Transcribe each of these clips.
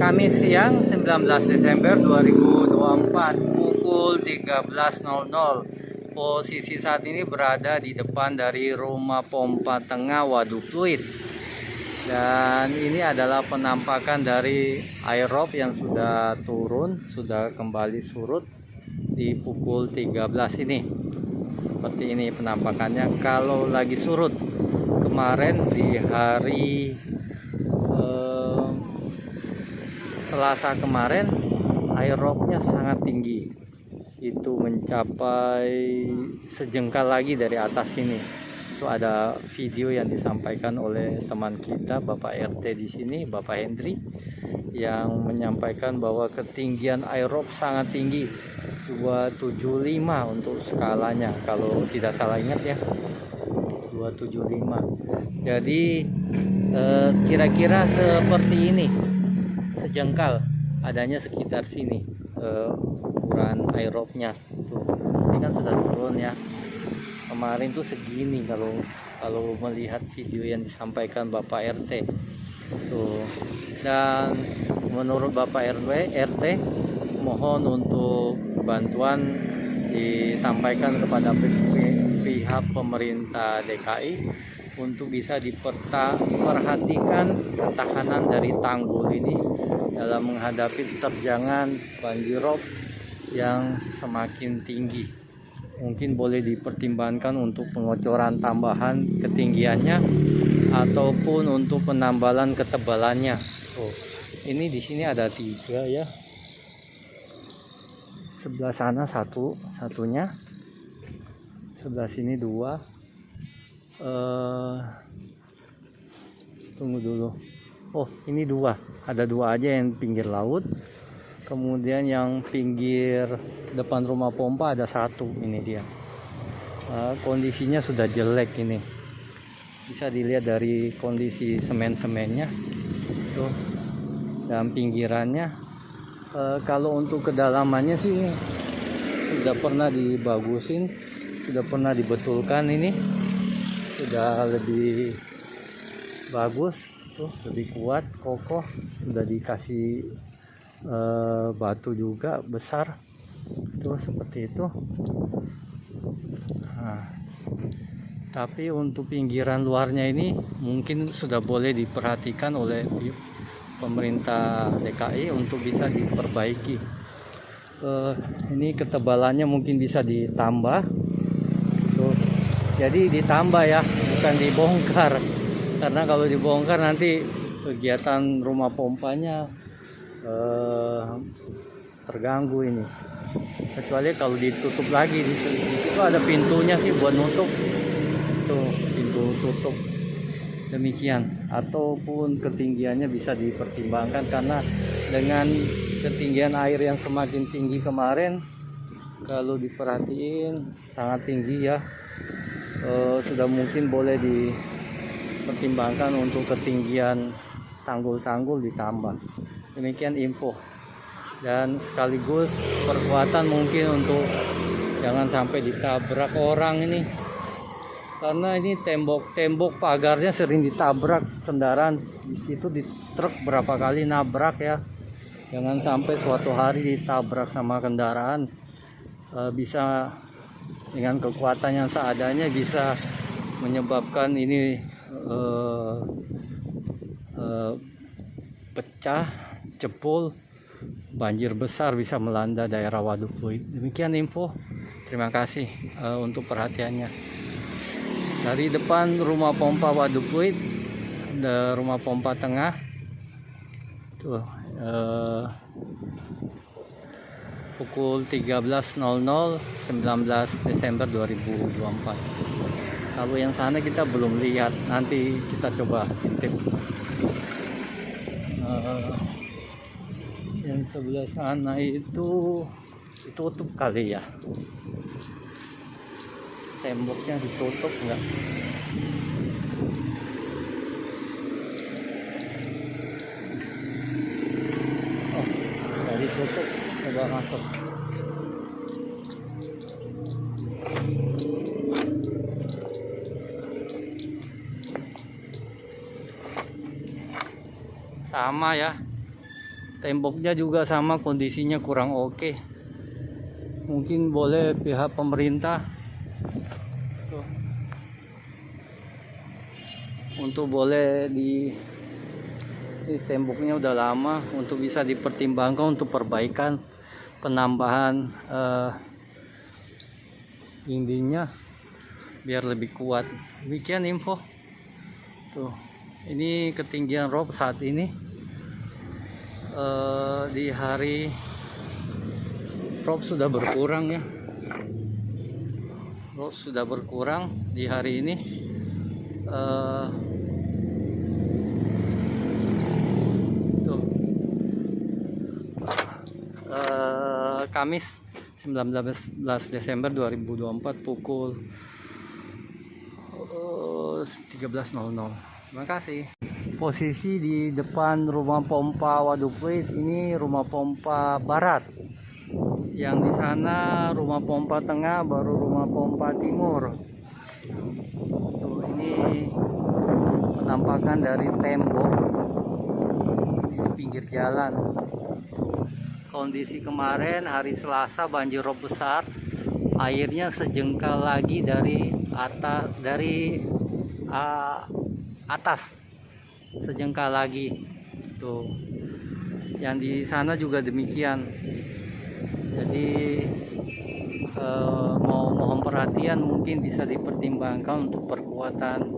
Kamis siang 19 Desember 2024 pukul 13.00. Posisi saat ini berada di depan dari rumah pompa tengah Waduk Pluit. Dan ini adalah penampakan dari air rob yang sudah turun, sudah kembali surut di pukul 13 ini. Seperti ini penampakannya kalau lagi surut. Kemarin di hari Selasa kemarin air robnya sangat tinggi, itu mencapai sejengkal lagi dari atas sini. Itu ada video yang disampaikan oleh teman kita Bapak RT di sini, Bapak Hendri, yang menyampaikan bahwa ketinggian air rob sangat tinggi, 275 untuk skalanya kalau tidak salah ingat ya, 275. Jadi kira-kira seperti ini, sejengkal adanya sekitar sini ukuran air robnya. Tuh, ini kan sudah turun ya. Kemarin tuh segini kalau melihat video yang disampaikan Bapak RT. Tuh. Dan menurut Bapak RT mohon untuk bantuan disampaikan kepada pihak pemerintah DKI untuk bisa diperhatikan ketahanan dari tanggul ini dalam menghadapi terjangan banjir rob yang semakin tinggi. Mungkin boleh dipertimbangkan untuk pengocoran tambahan ketinggiannya ataupun untuk penambalan ketebalannya. Oh, ini di sini ada 3 ya. Sebelah sana satunya, sebelah sini 2. Tunggu dulu. Oh, ini 2. Ada 2 aja yang pinggir laut. Kemudian yang pinggir depan rumah pompa ada 1. Ini dia. Kondisinya sudah jelek ini. Bisa dilihat dari kondisi semen-semennya. Tuh. Dan pinggirannya. Kalau untuk kedalamannya sih sudah pernah dibagusin, sudah pernah dibetulkan ini. Sudah lebih bagus, tuh lebih kuat, kokoh, sudah dikasih batu juga besar, tuh seperti itu. Nah, tapi untuk pinggiran luarnya ini mungkin sudah boleh diperhatikan oleh pemerintah DKI untuk bisa diperbaiki. Ini ketebalannya mungkin bisa ditambah, tuh. Jadi ditambah ya, bukan dibongkar. Karena kalau dibongkar nanti kegiatan rumah pompanya terganggu ini. Kecuali kalau ditutup lagi, di situ ada pintunya sih buat nutup. Tuh, pintu tutup. Demikian. Ataupun ketinggiannya bisa dipertimbangkan karena dengan ketinggian air yang semakin tinggi kemarin, kalau diperhatiin sangat tinggi ya. Sudah mungkin boleh dipertimbangkan untuk ketinggian tanggul-tanggul ditambah. Demikian info, dan sekaligus perkuatan mungkin untuk jangan sampai ditabrak orang ini, karena ini tembok pagarnya sering ditabrak kendaraan. Di situ di truk berapa kali nabrak ya. Jangan sampai suatu hari ditabrak sama kendaraan, bisa dengan kekuatan yang seadanya bisa menyebabkan ini pecah, jebol, banjir besar bisa melanda daerah Waduk Pluit. Demikian info. Terima kasih untuk perhatiannya. Dari depan rumah pompa Waduk Pluit, ada rumah pompa tengah. Tuh, pukul 13.00 19 Desember 2024. Kalau yang sana kita belum lihat, nanti kita coba intip. Yang sebelah sana itu ditutup kali ya, temboknya ditutup enggak? Oh, nggak ditutup. Coba masuk. Sama ya, Temboknya juga sama, kondisinya kurang oke. Mungkin boleh pihak pemerintah tuh, untuk boleh di temboknya udah lama, untuk bisa dipertimbangkan untuk perbaikan, penambahan dindingnya biar lebih kuat. Demikian info tuh. Ini ketinggian rob saat ini di hari rob sudah berkurang ya. Rob sudah berkurang di hari ini. Kamis 19 Desember 2024 pukul 13.00. Terima kasih. Posisi di depan rumah pompa Waduk Pluit, ini rumah pompa barat. Yang di sana rumah pompa tengah, baru rumah pompa timur. Tuh, ini penampakan dari tembok di pinggir jalan. Kondisi kemarin hari Selasa banjir rob besar, airnya sejengkal lagi dari atas sejengkal lagi tuh. Yang di sana juga demikian. Jadi mohon perhatian, mungkin bisa dipertimbangkan untuk perkuatan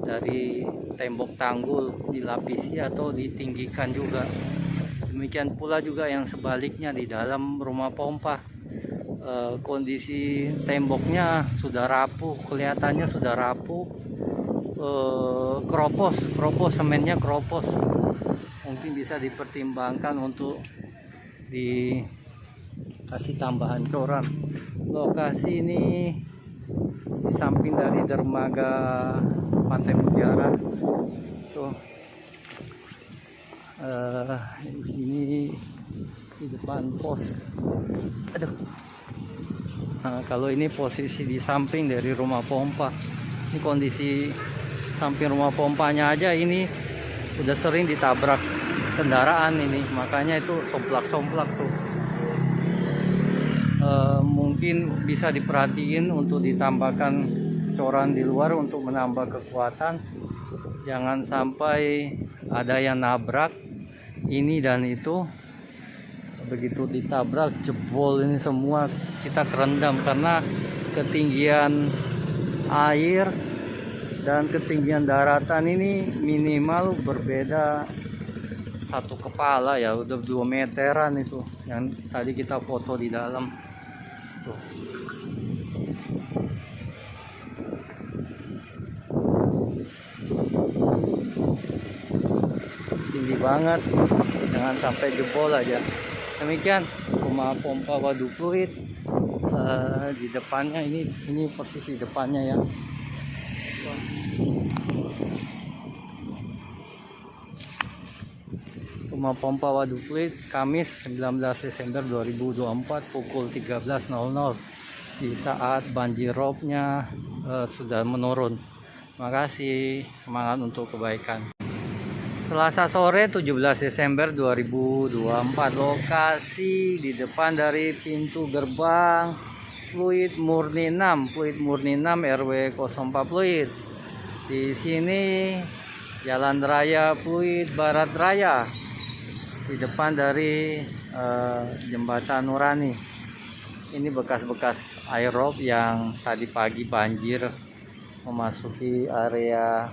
dari tembok tanggul, dilapisi atau ditinggikan juga. Demikian pula juga yang sebaliknya di dalam rumah pompa, kondisi temboknya sudah rapuh, kelihatannya sudah rapuh, keropos, semennya keropos. Mungkin bisa dipertimbangkan untuk dikasih tambahan coran. Lokasi ini di samping dari dermaga Pantai Mutiara tuh. Ini di depan pos. Aduh. Nah, kalau ini posisi di samping dari rumah pompa. Ini kondisi samping rumah pompanya aja ini udah sering ditabrak kendaraan ini, makanya itu somplak-somplak tuh. Mungkin bisa diperhatiin untuk ditambahkan coran di luar untuk menambah kekuatan. Jangan sampai ada yang nabrak ini dan itu, begitu ditabrak jebol ini semua, kita kerendam karena ketinggian air dan ketinggian daratan ini minimal berbeda satu kepala ya, udah 2 meteran itu yang tadi kita foto di dalam tuh. Tinggi banget, jangan sampai jebol aja. Demikian rumah pompa Waduk Pluit. Di depannya ini posisi depannya ya. Rumah pompa Waduk Pluit, Kamis 19 Desember 2024 pukul 13.00, di saat banjir robnya sudah menurun. Terima kasih, semangat untuk kebaikan. Selasa sore 17 Desember 2024, lokasi di depan dari pintu gerbang Pluit Murni 6, RW 04 Pluit. Di sini Jalan Raya Pluit Barat Raya, di depan dari jembatan Nurani. Ini bekas-bekas air rob yang tadi pagi banjir memasuki area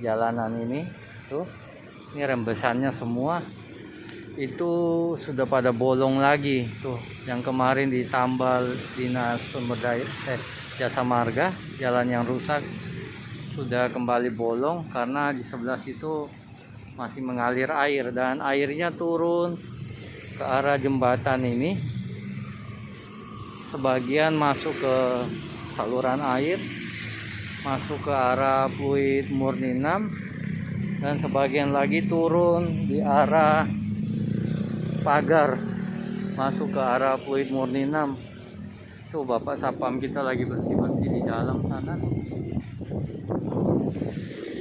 jalanan ini tuh. Ini rembesannya semua itu sudah pada bolong lagi tuh. Yang kemarin ditambal dinas sumber daya jasa marga, jalan yang rusak sudah kembali bolong karena di sebelah situ masih mengalir air, dan airnya turun ke arah jembatan ini. Sebagian masuk ke saluran air, masuk ke arah Pluit Murni 6, dan sebagian lagi turun di arah pagar masuk ke arah Pluit Murni 6. Tuh Bapak Sapam kita lagi bersih-bersih di dalam sana.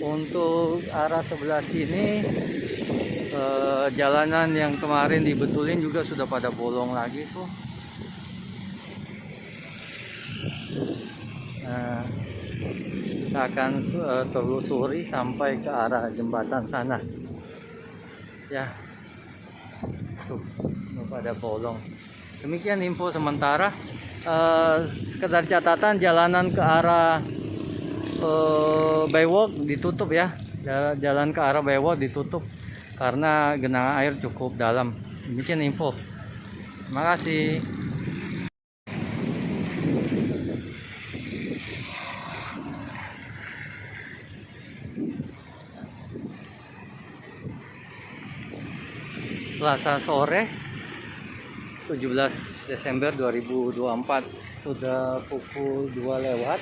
Untuk arah sebelah sini Jalanan yang kemarin dibetulin juga sudah pada bolong lagi tuh. Nah, kita akan telusuri sampai ke arah jembatan sana. Ya, tuh pada bolong. Demikian info sementara. Sekedar catatan, jalanan ke arah Baywalk ditutup ya. Jalan ke arah Baywalk ditutup karena genangan air cukup dalam. Demikian info. Terima kasih. Selasa sore 17 Desember 2024, sudah pukul 2 lewat.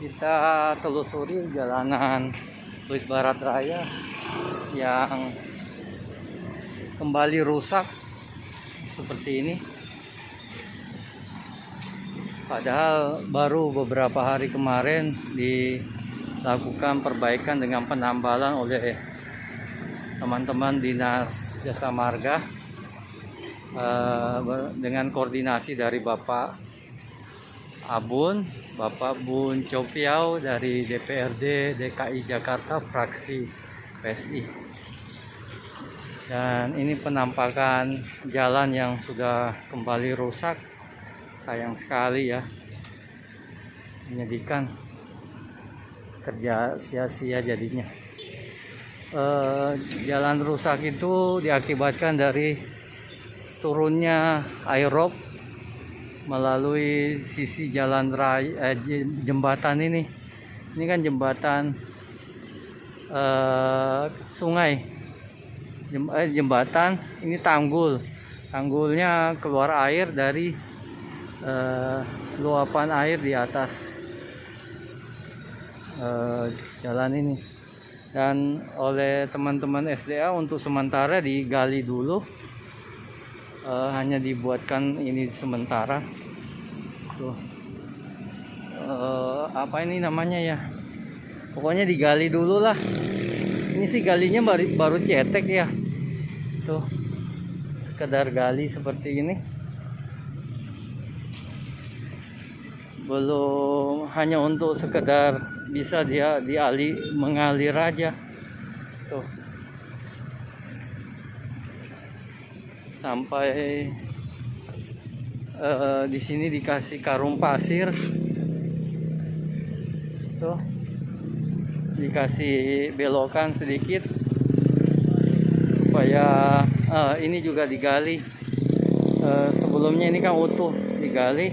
Kita telusuri jalanan Fluid Barat Raya yang kembali rusak seperti ini. Padahal baru beberapa hari kemarin dilakukan perbaikan dengan penambalan oleh teman-teman Dinas Jasa Marga dengan koordinasi dari Bapak Abun, Bapak Bun Copiau dari DPRD DKI Jakarta fraksi PSI. Dan ini penampakan jalan yang sudah kembali rusak. Sayang sekali ya, menyedihkan, kerja sia-sia jadinya. Jalan rusak itu diakibatkan dari turunnya air rob melalui sisi jalan raya, jembatan ini. Ini kan jembatan sungai, jembatan ini tanggul. Tanggulnya keluar air dari luapan air di atas jalan ini. Dan oleh teman-teman SDA untuk sementara digali dulu, hanya dibuatkan ini sementara. Tuh, apa ini namanya ya, pokoknya digali dulu lah. Ini sih galinya baru cetek ya, tuh sekedar gali seperti ini, belum hanya untuk sekedar bisa dia mengalir aja. Tuh, sampai di sini dikasih karung pasir. Tuh, dikasih belokan sedikit supaya ini juga digali. Sebelumnya ini kan utuh, digali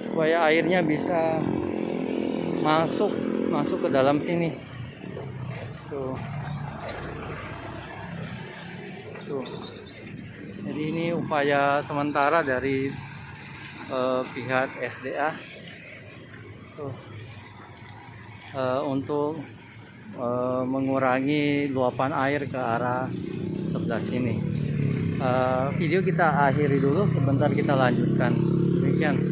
supaya airnya bisa masuk ke dalam sini. Tuh. Jadi ini upaya sementara dari pihak SDA tuh, untuk mengurangi luapan air ke arah sebelah sini. Video kita akhiri dulu, sebentar kita lanjutkan. Demikian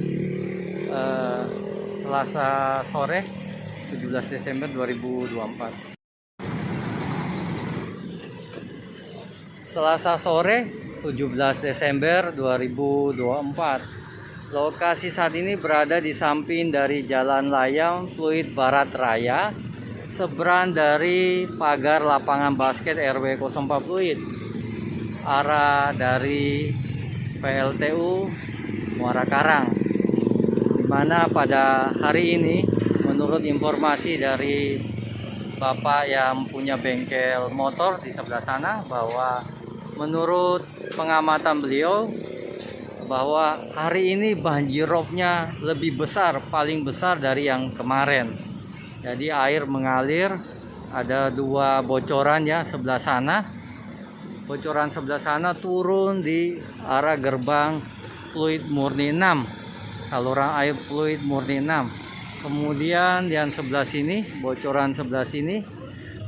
Selasa sore 17 Desember 2024. Selasa sore 17 Desember 2024. Lokasi saat ini berada di samping dari Jalan Layang Fluid Barat Raya, seberang dari pagar lapangan basket RW 04 Fluid, arah dari PLTU Muara Karang. Mana pada hari ini, menurut informasi dari Bapak yang punya bengkel motor di sebelah sana, bahwa menurut pengamatan beliau bahwa hari ini banjir robnya lebih besar, paling besar dari yang kemarin. Jadi air mengalir, ada dua bocoran ya sebelah sana. Bocoran sebelah sana turun di arah gerbang fluid murni 6. Saluran air fluid murni 6. Kemudian yang sebelah sini, bocoran sebelah sini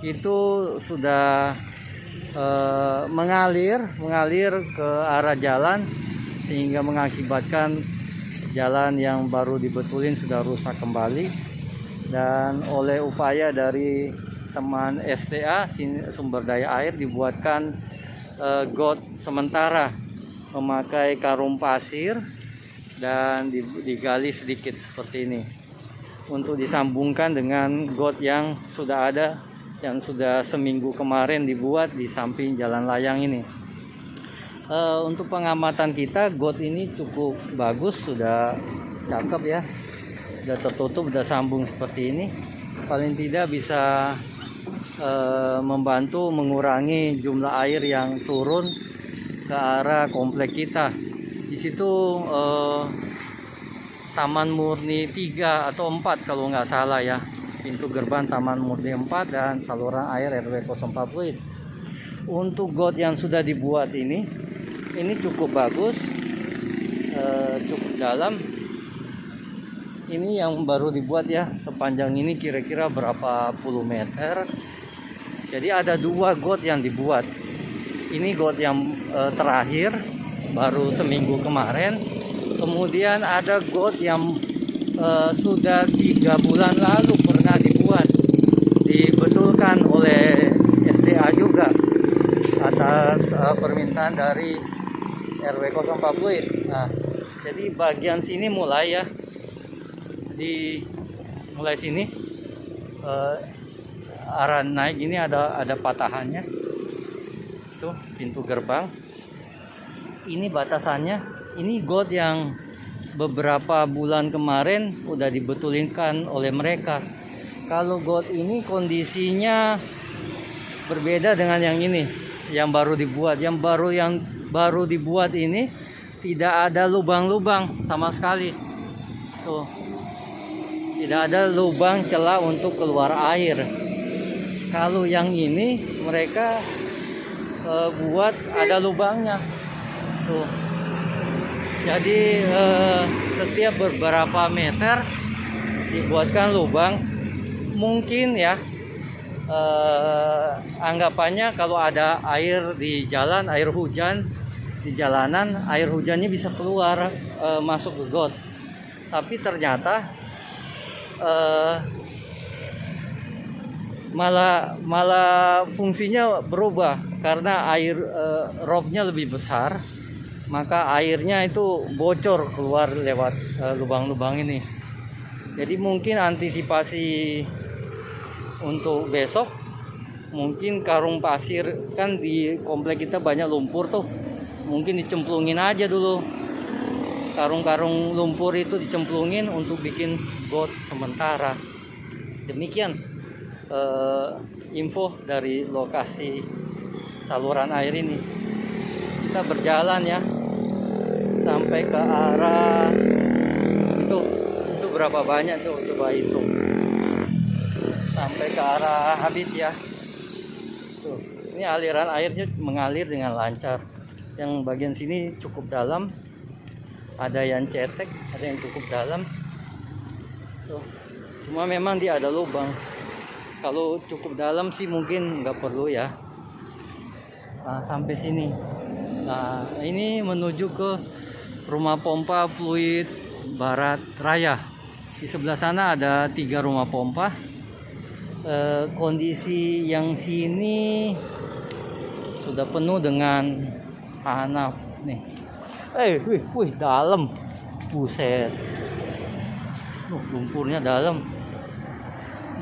itu sudah mengalir ke arah jalan, sehingga mengakibatkan jalan yang baru dibetulin sudah rusak kembali. Dan oleh upaya dari teman SDA sumber daya air dibuatkan got sementara memakai karung pasir dan digali sedikit seperti ini untuk disambungkan dengan got yang sudah ada, yang sudah seminggu kemarin dibuat di samping jalan layang ini. Untuk pengamatan kita, got ini cukup bagus, sudah cakep ya, sudah tertutup, sudah sambung seperti ini. Paling tidak bisa membantu mengurangi jumlah air yang turun ke arah komplek kita. Di situ Taman Murni 3 atau 4 kalau nggak salah ya, pintu gerbang Taman Murni 4 dan saluran air RW 04 Fluid. Untuk got yang sudah dibuat ini cukup bagus, cukup dalam. Ini yang baru dibuat ya, sepanjang ini kira-kira berapa puluh meter. Jadi ada 2 got yang dibuat. Ini got yang terakhir baru seminggu kemarin. Kemudian ada got yang sudah 3 bulan lalu pernah dibuat, dibetulkan oleh SDA juga atas permintaan dari RW 04 Fluid. Nah, jadi bagian sini mulai ya, mulai sini arah naik ini ada patahannya. Tuh pintu gerbang. Ini batasannya. Ini got yang beberapa bulan kemarin udah dibetulinkan oleh mereka. Kalau got ini kondisinya berbeda dengan yang ini, yang baru dibuat. Yang baru dibuat ini tidak ada lubang-lubang sama sekali. Tuh. Tidak ada lubang celah untuk keluar air. Kalau yang ini mereka buat ada lubangnya. Tuh. Jadi setiap beberapa meter dibuatkan lubang. Mungkin ya anggapannya kalau ada air di jalan, air hujan di jalanan, air hujannya bisa keluar masuk ke got. Tapi ternyata malah fungsinya berubah karena air ropnya lebih besar, maka airnya itu bocor keluar lewat lubang-lubang ini. Jadi mungkin antisipasi untuk besok, mungkin karung pasir, kan di komplek kita banyak lumpur tuh, mungkin dicemplungin aja dulu. Karung-karung lumpur itu dicemplungin untuk bikin got sementara. Demikian info dari lokasi saluran air ini. Kita berjalan ya sampai ke arah itu berapa banyak tuh, coba hitung. Sampai ke arah habis ya. Tuh, ini aliran airnya mengalir dengan lancar. Yang bagian sini cukup dalam. Ada yang cetek, ada yang cukup dalam. Tuh. Cuma memang dia ada lubang. Kalau cukup dalam sih mungkin nggak perlu ya. Nah, sampai sini. Nah, ini menuju ke rumah pompa fluid Barat Raya. Di sebelah sana ada 3 rumah pompa. Kondisi yang sini sudah penuh dengan hanaf nih. Wih, dalam. Buset. Lumpurnya dalam.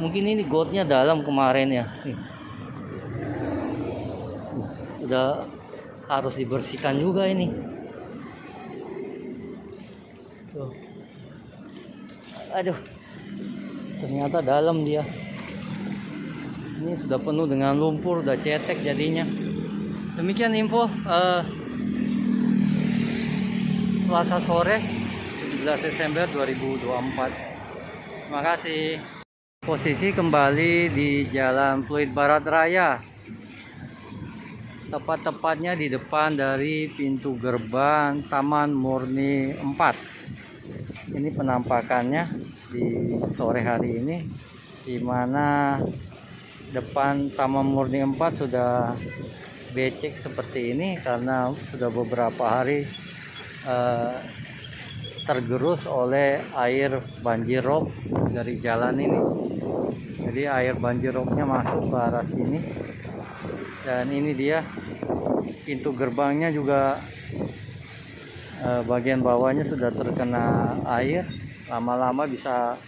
Mungkin ini gotnya dalam kemarin ya. Sudah harus dibersihkan juga ini. Tuh. Aduh. Ternyata dalam dia. Ini sudah penuh dengan lumpur, udah cetek jadinya. Demikian info Selasa sore 17 Desember 2024. Terima kasih. Posisi kembali di Jalan Fluid Barat Raya. Tepat-tepatnya di depan dari pintu gerbang Taman Murni 4. Ini penampakannya di sore hari ini, di mana depan Taman Murni 4 sudah becek seperti ini karena sudah beberapa hari tergerus oleh air banjir rob dari jalan ini. Jadi air banjir robnya masuk ke arah sini. Dan ini dia pintu gerbangnya juga bagian bawahnya sudah terkena air, lama-lama bisa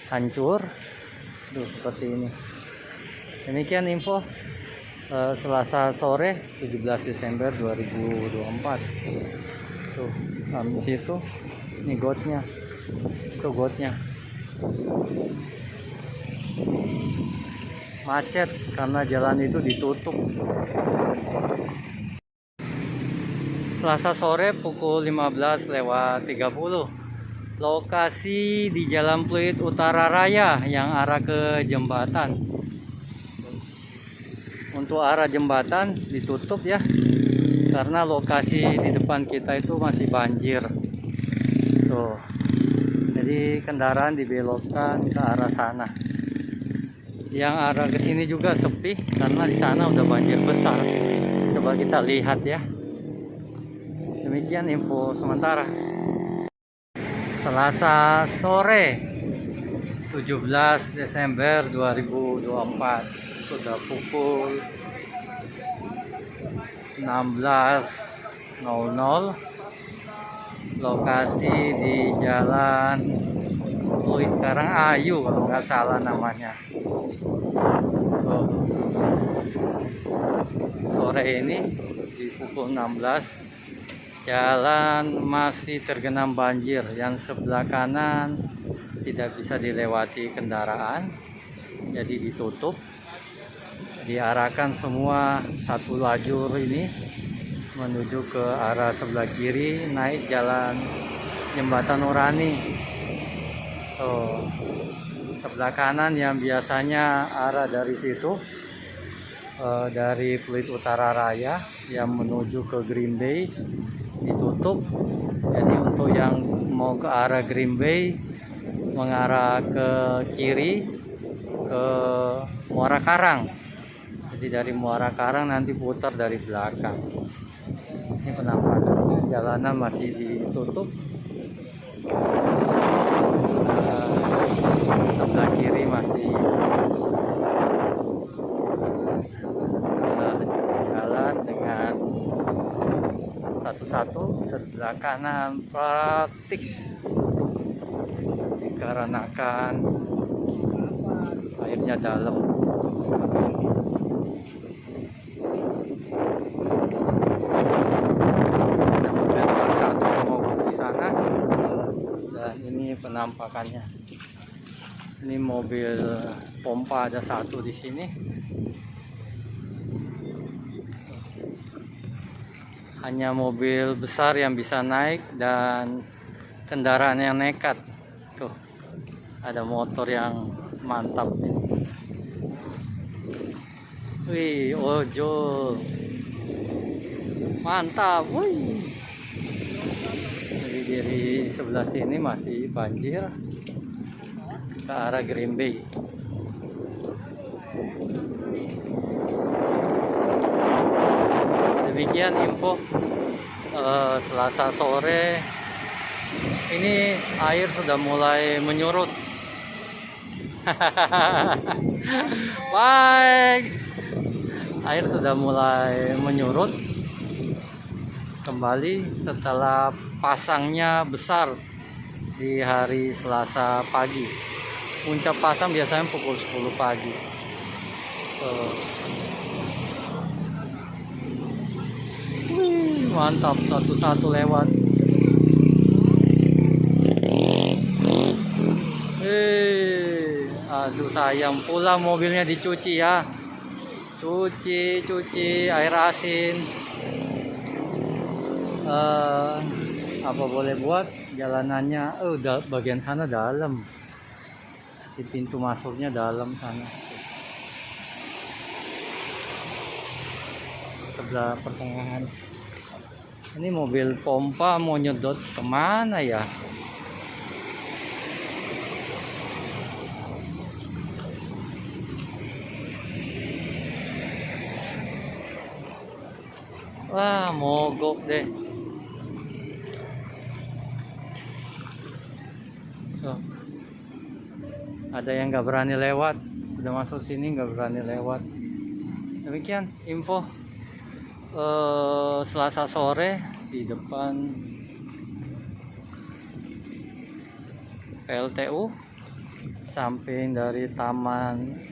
hancur. Tuh, seperti ini. Demikian info Selasa sore 17 Desember 2024. Tuh, di situ ini gotnya. Itu gotnya. Macet karena jalan itu ditutup. Selasa sore pukul 15:30. Lokasi di Jalan Pluit Utara Raya yang arah ke jembatan. Untuk arah jembatan ditutup ya, karena lokasi di depan kita itu masih banjir. Tuh, jadi kendaraan dibelokkan ke arah sana. Yang arah ke sini juga sepi karena di sana udah banjir besar. Coba kita lihat ya. Demikian info sementara. Selasa sore 17 Desember 2024. Sudah pukul 16.00. Lokasi di Jalan Pluit Karangayu kalau nggak salah namanya. Sore ini di pukul 16, jalan masih tergenang banjir. Yang sebelah kanan tidak bisa dilewati kendaraan, jadi ditutup. Diarahkan semua satu lajur ini menuju ke arah sebelah kiri, naik jalan Jembatan Nurani. Sebelah kanan yang biasanya arah dari situ, dari Pluit Utara Raya yang menuju ke Green Bay ditutup. Jadi untuk yang mau ke arah Green Bay mengarah ke kiri ke Muara Karang. Jadi dari Muara Karang nanti putar dari belakang. Ini penampakannya, jalanan masih ditutup. Sebelah kiri masih jalan dengan satu-satu, sebelah kanan praktis dikarenakan airnya dalam. Dan ini penampakannya. Ini mobil pompa ada satu di sini. Hanya mobil besar yang bisa naik dan kendaraan yang nekat. Tuh, ada motor yang mantap ini. Wih, ojol. Mantap, wih. Dari sebelah sini masih banjir ke arah Green Bay. Demikian info Selasa sore. Ini air sudah mulai menyurut. Baik, air sudah mulai menyurut kembali setelah pasangnya besar di hari Selasa pagi. Puncak pasang biasanya pukul 10 pagi. Mantap, satu-satu lewat. Aduh, sayang pula mobilnya dicuci ya. Cuci air asin. Apa boleh buat, jalanannya udah bagian sana dalam, di pintu masuknya dalam sana, sebelah pertengahan. Ini mobil pompa mau nyedot kemana ya? Wah, mogok deh. ada yang nggak berani lewat, udah masuk sini nggak berani lewat. Demikian info Selasa sore di depan PLTU, samping dari taman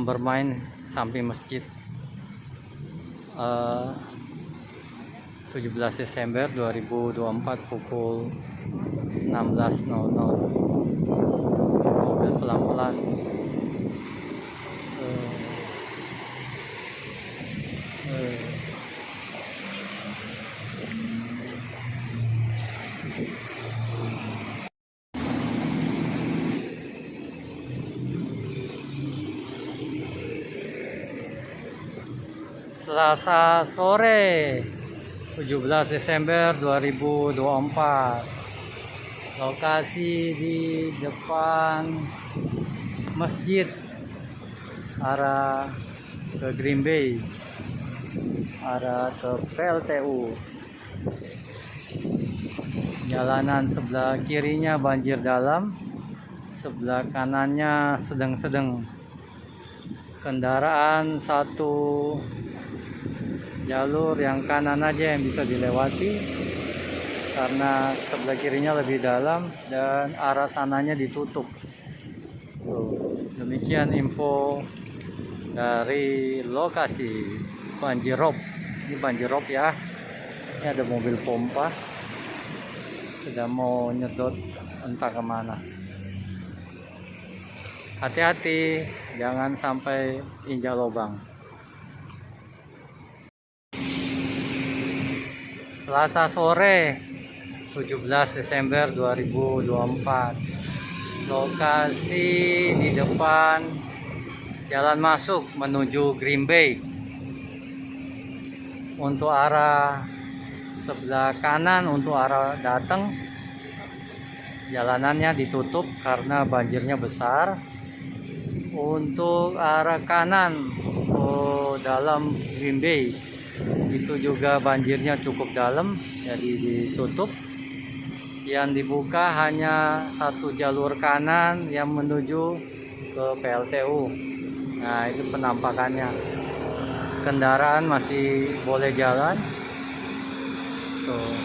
bermain samping masjid. 17 Desember 2024 pukul 16.00. Mobil pelan-pelan Selasa sore 17 Desember 2024, lokasi di depan masjid arah ke Green Bay, arah ke PLTU. Jalanan sebelah kirinya banjir dalam, sebelah kanannya sedang-sedang. Kendaraan satu jalur yang kanan aja yang bisa dilewati karena sebelah kirinya lebih dalam dan arah sananya ditutup. Demikian info dari lokasi banjirop. Ini banjirop ya. Ini ada mobil pompa sudah mau nyedot entah kemana. Hati-hati, jangan sampai injak lubang. Selasa sore 17 Desember 2024, lokasi di depan jalan masuk menuju Green Bay. Untuk arah sebelah kanan, untuk arah datang, jalanannya ditutup karena banjirnya besar. Untuk arah kanan dalam Green Bay itu juga banjirnya cukup dalam, jadi ditutup. Yang dibuka hanya satu jalur kanan yang menuju ke PLTU. Nah, itu penampakannya. Kendaraan masih boleh jalan. Tuh.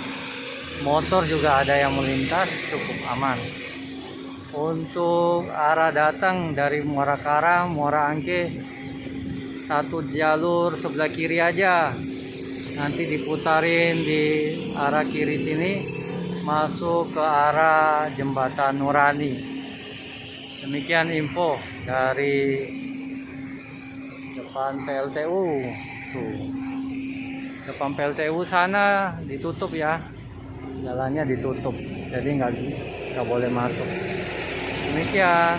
Motor juga ada yang melintas, cukup aman. Untuk arah datang dari Muara Karang, Muara Angke, satu jalur sebelah kiri aja, nanti diputarin di arah kiri sini masuk ke arah Jembatan Nurani. Demikian info dari depan PLTU. Tuh, depan PLTU sana ditutup ya, jalannya ditutup, jadi nggak boleh masuk. Demikian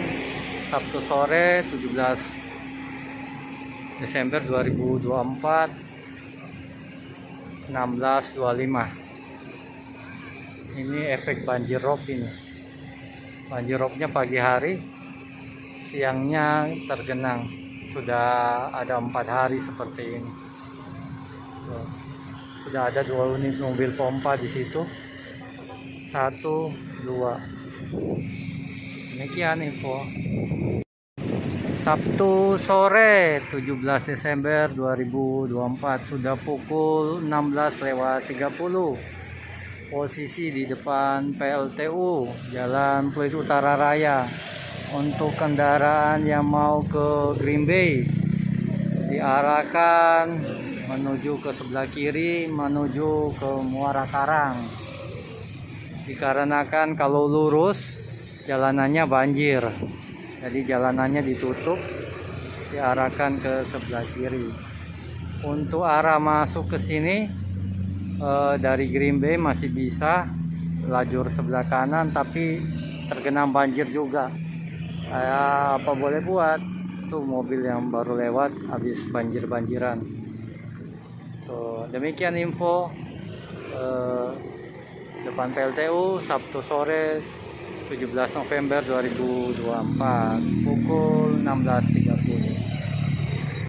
Sabtu sore 17 Desember 2024 16.25. Ini efek banjir rob ini. Banjir robnya pagi hari, siangnya tergenang. Sudah ada 4 hari seperti ini. Sudah ada 2 unit mobil pompa di situ. 1, 2. Demikian info. Sabtu sore 17 Desember 2024, sudah pukul 16.30. Posisi di depan PLTU Jalan Pluit Utara Raya. Untuk kendaraan yang mau ke Green Bay diarahkan menuju ke sebelah kiri, menuju ke Muara Karang. Dikarenakan kalau lurus jalanannya banjir, jadi jalanannya ditutup, diarahkan ke sebelah kiri. Untuk arah masuk ke sini dari Green Bay masih bisa lajur sebelah kanan, tapi tergenang banjir juga. Apa boleh buat, tuh mobil yang baru lewat habis banjir-banjiran. Tuh, demikian info depan PLTU Sabtu sore 17 November 2024 pukul 16.30.